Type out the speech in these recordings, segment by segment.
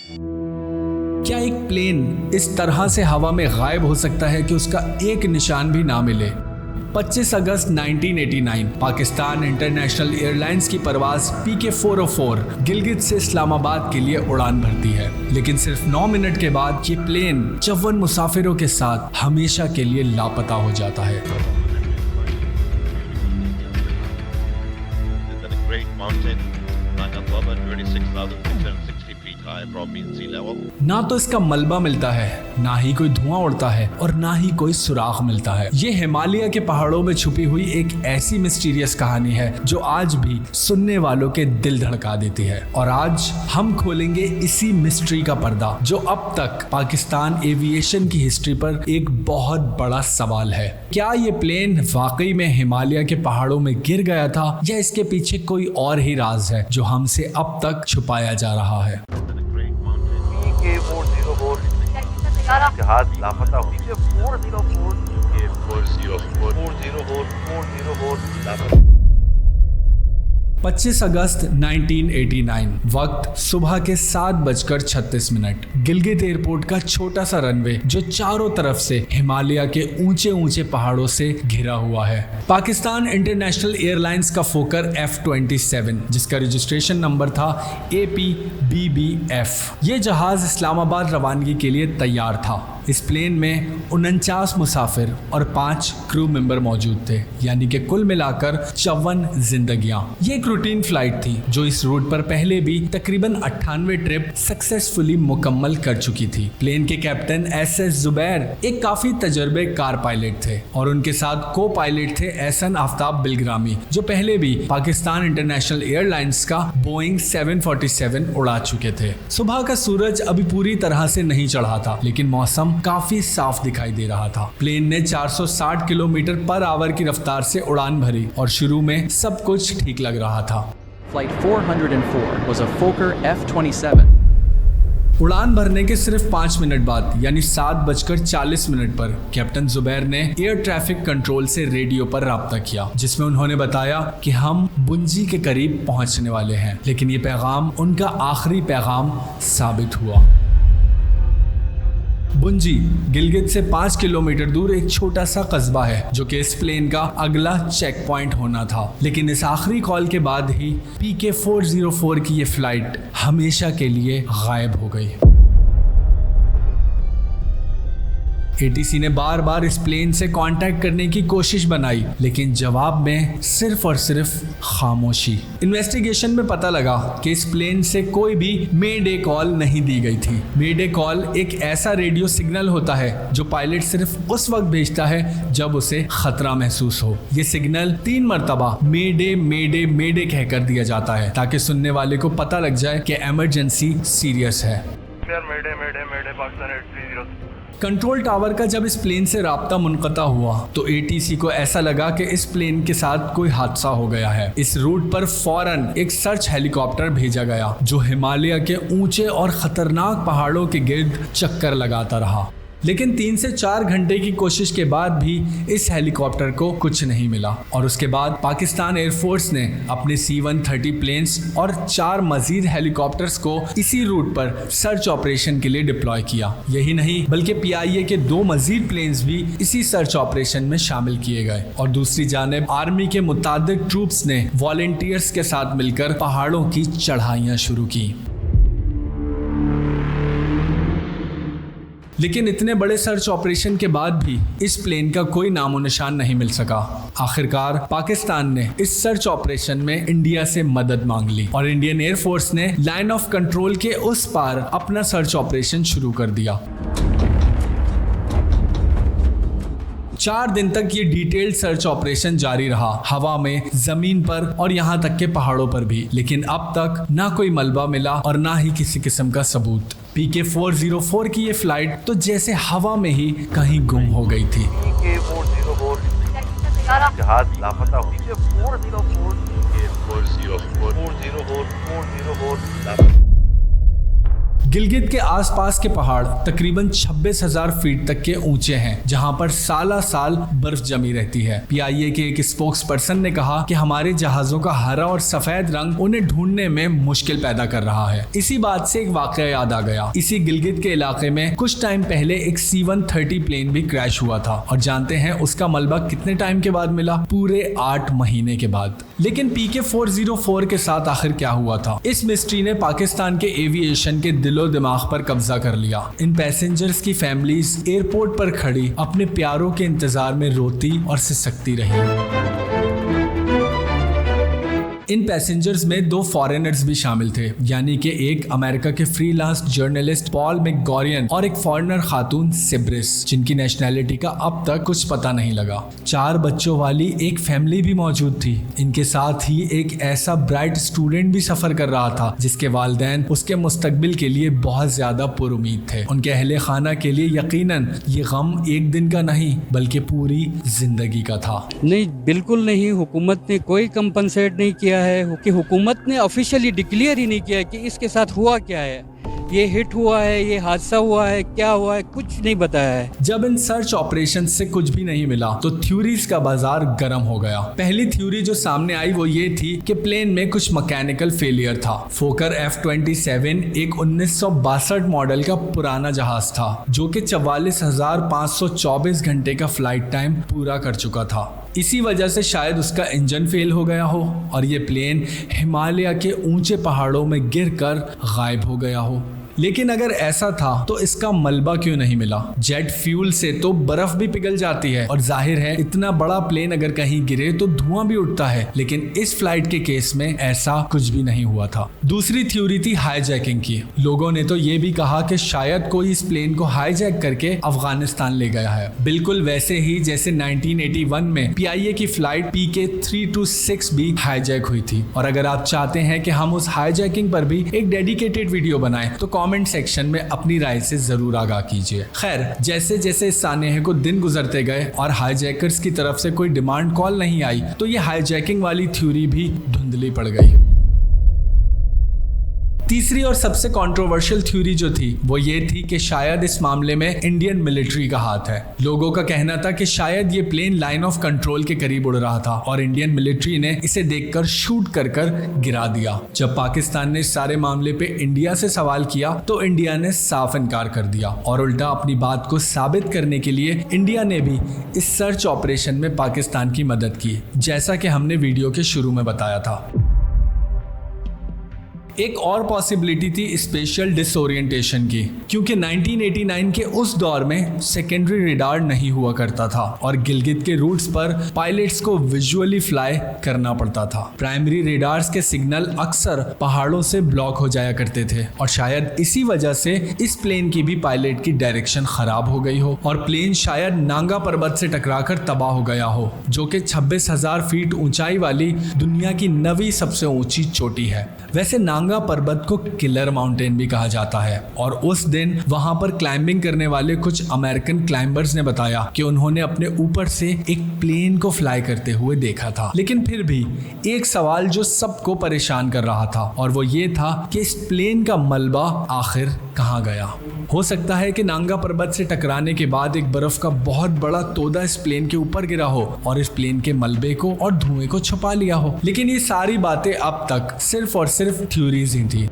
क्या एक प्लेन इस तरह से हवा में गायब हो सकता है कि उसका एक निशान भी ना मिले? 25 अगस्त 1989 पाकिस्तान इंटरनेशनल एयरलाइंस की परवाज PK-404 गिलगित से इस्लामाबाद के लिए उड़ान भरती है, लेकिन सिर्फ 9 मिनट के बाद ये प्लेन 54 मुसाफिरों के साथ हमेशा के लिए लापता हो जाता है। ना तो इसका मलबा मिलता है, ना ही कोई धुआं उड़ता है और ना ही कोई सुराग मिलता है। ये हिमालय के पहाड़ों में छुपी हुई एक ऐसी मिस्टीरियस कहानी है जो आज भी सुनने वालों के दिल धड़का देती है। और आज हम खोलेंगे इसी मिस्ट्री का पर्दा जो अब तक पाकिस्तान एविएशन की हिस्ट्री पर एक बहुत बड़ा सवाल है। क्या ये प्लेन वाकई में हिमालय के पहाड़ों में गिर गया था या इसके पीछे कोई और ही राज है जो हमसे अब तक छुपाया जा रहा है? जहाज लापता हो। 25 अगस्त 1989 वक्त सुबह के 7:36 गिलगित एयरपोर्ट का छोटा सा रनवे जो चारों तरफ से हिमालय के ऊंचे ऊंचे पहाड़ों से घिरा हुआ है। पाकिस्तान इंटरनेशनल एयरलाइंस का फोकर F-27 जिसका रजिस्ट्रेशन नंबर था APBBF। ये जहाज इस्लामाबाद रवानगी के लिए तैयार था। इस प्लेन में 49 मुसाफिर और 5 क्रू मेंबर मौजूद थे, यानी कि कुल मिलाकर 54 जिंदगियां। ये एक रूटीन फ्लाइट थी जो इस रूट पर पहले भी तकरीबन 98 ट्रिप सक्सेसफुली मुकम्मल कर चुकी थी। प्लेन के कैप्टन SS जुबैर एक काफी तजर्बेकार पायलट थे और उनके साथ को पायलट थे एहसन आफ्ताब बिलग्रामी जो पहले भी पाकिस्तान इंटरनेशनल एयरलाइंस का बोइंग 747 उड़ा चुके थे। सुबह का सूरज अभी पूरी तरह से नहीं चढ़ा था, लेकिन मौसम काफी साफ दिखाई दे रहा था। प्लेन ने 460 किलोमीटर पर आवर की रफ्तार से उड़ान भरी और शुरू में सब कुछ ठीक लग रहा था। Flight 404 was a Fokker F-27. उड़ान भरने के सिर्फ 5 मिनट बाद यानी 7:40 पर कैप्टन जुबैर ने एयर ट्रैफिक कंट्रोल से रेडियो पर राब्ता किया, जिसमें उन्होंने बताया कि हम बुंजी के करीब पहुंचने वाले हैं। लेकिन ये पैगाम उनका आखिरी पैगाम साबित हुआ। बुंजी गिलगित से 5 किलोमीटर दूर एक छोटा सा कस्बा है जो कि इस प्लेन का अगला चेक पॉइंट होना था। लेकिन इस आखिरी कॉल के बाद ही PK-404 की ये फ्लाइट हमेशा के लिए गायब हो गई। ATC ने बार बार इस प्लेन से कांटेक्ट करने की कोशिश बनाई, लेकिन जवाब में सिर्फ और सिर्फ खामोशी। इन्वेस्टिगेशन में पता लगा कि इस प्लेन से कोई भी मेडे कॉल नहीं दी गई थी। मेडे कॉल एक ऐसा रेडियो सिग्नल होता है जो पायलट सिर्फ उस वक्त भेजता है जब उसे खतरा महसूस हो। ये सिग्नल 3 मरतबा मेडे मेडे मेडे कहकर दिया जाता है ताकि सुनने वाले को पता लग जाए कि इमरजेंसी सीरियस है। मेडे मेडे मेडे पाकिस्तान 830। कंट्रोल टावर का जब इस प्लेन से राब्ता मुनक़ता हुआ तो ATC को ऐसा लगा कि इस प्लेन के साथ कोई हादसा हो गया है। इस रूट पर फौरन एक सर्च हेलीकॉप्टर भेजा गया जो हिमालय के ऊंचे और खतरनाक पहाड़ों के गिर्द चक्कर लगाता रहा। लेकिन 3 से 4 घंटे की कोशिश के बाद भी इस हेलीकॉप्टर को कुछ नहीं मिला और उसके बाद पाकिस्तान एयरफोर्स ने अपने C-130 प्लेन्स और 4 मजीद हेलीकॉप्टर्स को इसी रूट पर सर्च ऑपरेशन के लिए डिप्लॉय किया। यही नहीं बल्कि PIA के 2 मजीद प्लेन्स भी इसी सर्च ऑपरेशन में शामिल किए गए और दूसरी जानिब आर्मी के मुतादिक ट्रूप्स ने वॉलंटियर्स के साथ मिलकर पहाड़ों की चढ़ाइयाँ शुरू की। लेकिन इतने बड़े सर्च ऑपरेशन के बाद भी इस प्लेन का कोई नामो निशान नहीं मिल सका। आखिरकार पाकिस्तान ने इस सर्च ऑपरेशन में इंडिया से मदद मांग ली और इंडियन एयरफोर्स ने लाइन ऑफ कंट्रोल के उस पार अपना सर्च ऑपरेशन शुरू कर दिया। 4 दिन तक ये डिटेल्ड सर्च ऑपरेशन जारी रहा, हवा में, जमीन पर और यहाँ तक के पहाड़ों पर भी। लेकिन अब तक ना कोई मलबा मिला और ना ही किसी किस्म का सबूत। PK-404 की ये फ्लाइट तो जैसे हवा में ही कहीं गुम हो गई थी। PK-404 जहाज लापता हो। गिलगित के आसपास के पहाड़ तकरीबन 26,000 फीट तक के ऊंचे हैं, जहां पर साला साल बर्फ जमी रहती है। PIA के एक स्पोक्स पर्सन ने कहा कि हमारे जहाजों का हरा और सफेद रंग उन्हें ढूंढने में मुश्किल पैदा कर रहा है। इसी बात से एक वाकया याद आ गया। इसी गिलगित के इलाके में कुछ टाइम पहले एक C-130 प्लेन भी क्रैश हुआ था, और जानते हैं उसका मलबा कितने टाइम के बाद मिला? पूरे 8 महीने के बाद। लेकिन PK-404 के साथ आखिर क्या हुआ था? इस मिस्ट्री ने पाकिस्तान के एविएशन के दिलो दिमाग पर कब्जा कर लिया। इन पैसेंजर्स की फैमिलीज एयरपोर्ट पर खड़ी अपने प्यारों के इंतजार में रोती और सिसकती रही। इन पैसेंजर्स में 2 फॉरेनर्स भी शामिल थे, यानी कि एक अमेरिका के फ्रीलांस जर्नलिस्ट पॉल मैकगोरियन और एक फॉरेनर खातून सिब्रिस, जिनकी नेशनैलिटी का अब तक कुछ पता नहीं लगा। 4 बच्चों वाली एक फैमिली भी मौजूद थी। इनके साथ ही एक ऐसा ब्राइट स्टूडेंट भी सफर कर रहा था जिसके वालिदैन उसके मुस्तकबिल के लिए बहुत ज्यादा पुरुमीद थे। उनके अहले खाना के लिए यकीनन ये गम एक दिन का नहीं बल्कि पूरी जिंदगी का था। नहीं, बिल्कुल नहीं। हुकूमत ने कोई कंपनसेट नहीं किया है कि हुकूमत ने ऑफिशियली डिक्लेयर ही नहीं किया कि इसके साथ हुआ क्या है, ये हिट हुआ है, ये हादसा हुआ है, क्या हुआ है, कुछ नहीं बताया है। जब इन सर्च ऑपरेशन से कुछ भी नहीं मिला तो थ्योरीज का बाजार गर्म हो गया। पहली थ्योरी जो सामने आई वो ये थी कि प्लेन में कुछ मैकेनिकल फेलियर था। फोकर F-27 एक 1962 मॉडल का पुराना जहाज था जो कि 44,524 घंटे का फ्लाइट टाइम पूरा कर चुका था। इसी वजह से शायद उसका इंजन फेल हो गया हो और ये प्लेन हिमालय के ऊंचे पहाड़ों में गिरकर गायब हो गया हो। लेकिन अगर ऐसा था तो इसका मलबा क्यों नहीं मिला? जेट फ्यूल से तो बर्फ भी पिघल जाती है और जाहिर है इतना बड़ा प्लेन अगर कहीं गिरे तो धुआं भी उठता है, लेकिन इस फ्लाइट के केस में ऐसा कुछ भी नहीं हुआ था। दूसरी थ्योरी थी हाईजैकिंग की। लोगों ने तो ये भी कहा कि शायद कोई इस प्लेन को हाईजैक करके अफगानिस्तान ले गया है, बिल्कुल वैसे ही जैसे 1981 में PIA की फ्लाइट PK-326 भी हाईजैक हुई थी। और अगर आप चाहते हैं कि हम उस हाईजैकिंग पर भी एक डेडिकेटेड वीडियो बनाएं तो कमेंट सेक्शन में अपनी राय से जरूर आगाह कीजिए। खैर, जैसे जैसे इस सानेहे को दिन गुजरते गए और हाईजैकर्स की तरफ से कोई डिमांड कॉल नहीं आई तो ये हाईजैकिंग वाली थ्योरी भी धुंधली पड़ गई। तीसरी और सबसे कंट्रोवर्शियल थ्योरी जो थी वो ये थी कि शायद इस मामले में इंडियन मिलिट्री का हाथ है। लोगों का कहना था कि शायद ये प्लेन लाइन ऑफ कंट्रोल के करीब उड़ रहा था और इंडियन मिलिट्री ने इसे देखकर शूट कर गिरा दिया। जब पाकिस्तान ने इस सारे मामले पे इंडिया से सवाल किया तो इंडिया ने साफ इनकार कर दिया और उल्टा अपनी बात को साबित करने के लिए इंडिया ने भी इस सर्च ऑपरेशन में पाकिस्तान की मदद की, जैसा कि हमने वीडियो के शुरू में बताया था। एक और पॉसिबिलिटी थी स्पेशल डिसोरिएंटेशन की, क्योंकि 1989 के उस दौर में सेकेंडरी रेडार नहीं हुआ करता था और गिलगित के रूट्स पर पायलट्स को विजुअली फ्लाई करना पड़ता था। प्राइमरी रेडार्स के सिग्नल अक्सर पहाड़ों से ब्लॉक हो जाया करते थे और शायद इसी वजह से इस प्लेन की भी पायलट की डायरेक्शन खराब हो गई हो और प्लेन शायद नांगा पर्वत से टकराकर तबाह हो गया हो, जो कि 26,000 फीट ऊंचाई वाली दुनिया की 9वीं सबसे ऊंची चोटी है। वैसे नांगा पर्वत को किलर माउंटेन भी कहा जाता है और उस दिन वहां पर क्लाइंबिंग करने वाले कुछ अमेरिकन क्लाइंबर्स ने बताया कि उन्होंने अपने ऊपर से एक प्लेन को फ्लाई करते हुए देखा था। लेकिन फिर भी एक सवाल जो सबको परेशान कर रहा था और वो ये था कि इस प्लेन का मलबा आखिर कहाँ गया। हो सकता है कि नांगा पर्वत से टकराने के बाद एक बर्फ का बहुत बड़ा तोदा इस प्लेन के ऊपर गिरा हो और इस प्लेन के मलबे को और धुएं को छुपा लिया हो। लेकिन ये सारी बातें अब तक सिर्फ और सिर्फ थ्योरीज ही थी।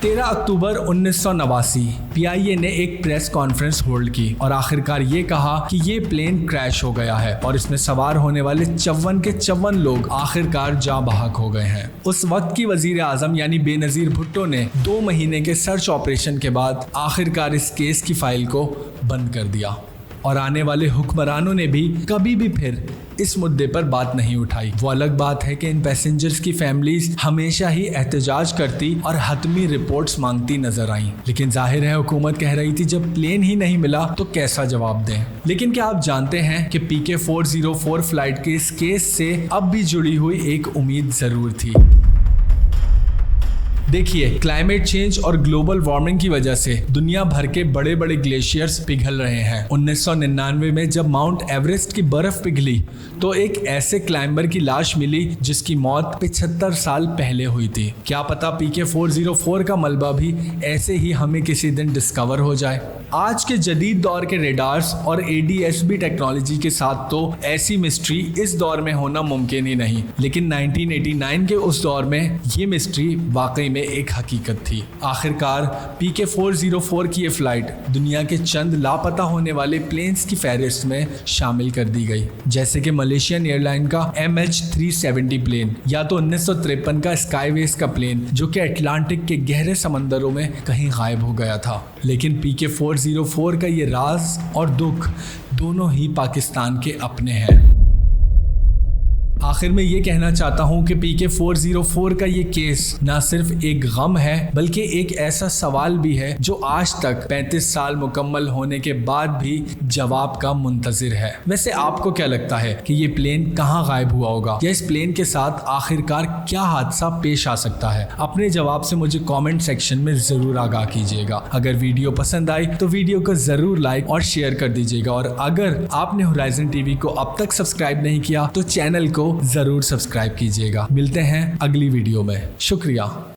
13 अक्टूबर 1989 PIA ने एक प्रेस कॉन्फ्रेंस होल्ड की और आखिरकार ये कहा कि ये प्लेन क्रैश हो गया है और इसमें सवार होने वाले 54 के 54 लोग आखिरकार जाँ बहक हो गए हैं। उस वक्त की वजीर आजम यानी बेनजीर भुट्टो ने 2 महीने के सर्च ऑपरेशन के बाद आखिरकार इस केस की फाइल को बंद कर दिया और आने वाले हुक्मरानों ने भी कभी भी फिर इस मुद्दे पर बात नहीं उठाई। वो अलग बात है कि इन पैसेंजर्स की फैमिलीज हमेशा ही एहतजाज करती और हतमी रिपोर्ट्स मांगती नजर आई, लेकिन जाहिर है हुकूमत कह रही थी जब प्लेन ही नहीं मिला तो कैसा जवाब दें। लेकिन क्या आप जानते हैं कि PK-404 फ्लाइट के इस केस से अब भी जुड़ी हुई एक उम्मीद जरूर थी। देखिए, क्लाइमेट चेंज और ग्लोबल वार्मिंग की वजह से दुनिया भर के बड़े बड़े ग्लेशियर्स पिघल रहे हैं। 1999 में जब माउंट एवरेस्ट की बर्फ पिघली तो एक ऐसे क्लाइंबर की लाश मिली जिसकी मौत 75 साल पहले हुई थी। क्या पता PK-404 का मलबा भी ऐसे ही हमें किसी दिन डिस्कवर हो जाए। आज के जदीद दौर के रेडार्स और ADS-B टेक्नोलॉजी के साथ तो ऐसी मिस्ट्री इस दौर में होना मुमकिन ही नहीं, लेकिन 1989 के उस दौर में ये मिस्ट्री वाकई में एक हकीकत थी। आखिरकार PK-404 की ये फ्लाइट दुनिया के चंद लापता होने वाले प्लेन्स की फहरिस्त में शामिल कर दी गई, जैसे कि मलेशियन एयरलाइन का MH370 प्लेन या तो 1953 का स्काईवेज का प्लेन जो कि अटलांटिक के गहरे समंदरों में कहीं गायब हो गया था। लेकिन PK-404 का ये राज और दुख दोनों ही पाकिस्तान के अपने हैं। आखिर में ये कहना चाहता हूँ कि PK-404 का ये केस ना सिर्फ एक गम है बल्कि एक ऐसा सवाल भी है जो आज तक 35 साल मुकम्मल होने के बाद भी जवाब का मुंतजिर है। वैसे आपको क्या लगता है कि ये प्लेन कहाँ गायब हुआ होगा या इस प्लेन के साथ आखिरकार क्या हादसा पेश आ सकता है? अपने जवाब से मुझे कॉमेंट सेक्शन में जरूर आगाह कीजिएगा। अगर वीडियो पसंद आई तो वीडियो को जरूर लाइक और शेयर कर दीजिएगा, और अगर आपने होराइजन टीवी को अब तक सब्सक्राइब नहीं किया तो चैनल को जरूर सब्सक्राइब कीजिएगा। मिलते हैं अगली वीडियो में। शुक्रिया।